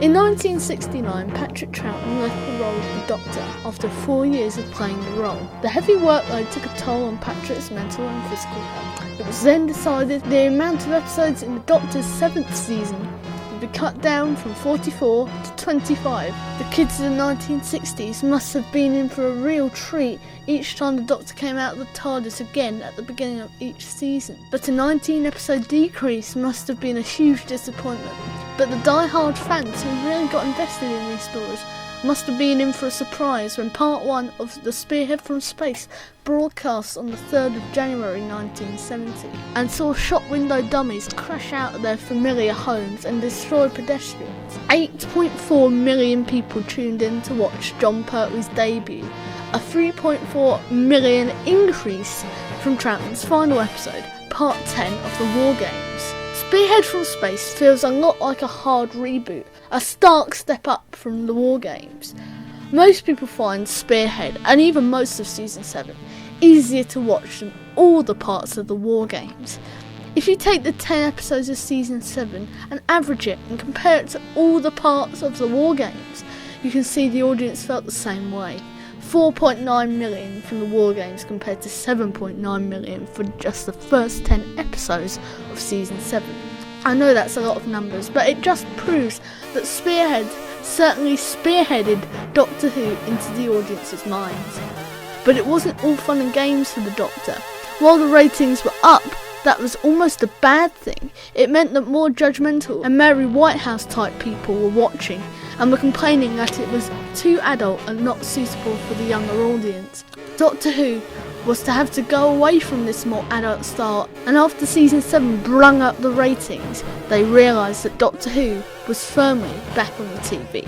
In 1969, Patrick Troughton left the role of the Doctor after 4 years of playing the role. The heavy workload took a toll on Patrick's mental and physical health. It was then decided the amount of episodes in the Doctor's 7th season would be cut down from 44 to 25. The kids of the 1960s must have been in for a real treat each time the Doctor came out of the TARDIS again at the beginning of each season. But a 19-episode decrease must have been a huge disappointment. But the die-hard fans who really got invested in these stories must have been in for a surprise when part 1 of the Spearhead from Space broadcast on the 3rd of January 1970 and saw shop window dummies crash out of their familiar homes and destroy pedestrians. 8.4 million people tuned in to watch Jon Pertwee's debut, a 3.4 million increase from Troughton's final episode, part 10 of the War Games. Spearhead from Space feels a lot like a hard reboot, a stark step up from the War Games. Most people find Spearhead, and even most of Season 7, easier to watch than all the parts of the War Games. If you take the 10 episodes of Season 7 and average it and compare it to all the parts of the War Games, you can see the audience felt the same way. 4.9 million from the War Games compared to 7.9 million for just the first 10 episodes of Season 7. I know that's a lot of numbers, but it just proves that Spearhead certainly spearheaded Doctor Who into the audience's minds. But it wasn't all fun and games for the Doctor. While the ratings were up, that was almost a bad thing. It meant that more judgmental and Mary Whitehouse type people were watching and were complaining that it was too adult and not suitable for the younger audience. Doctor Who was to have to go away from this more adult style, and after Season 7 brung up the ratings, they realised that Doctor Who was firmly back on the TV.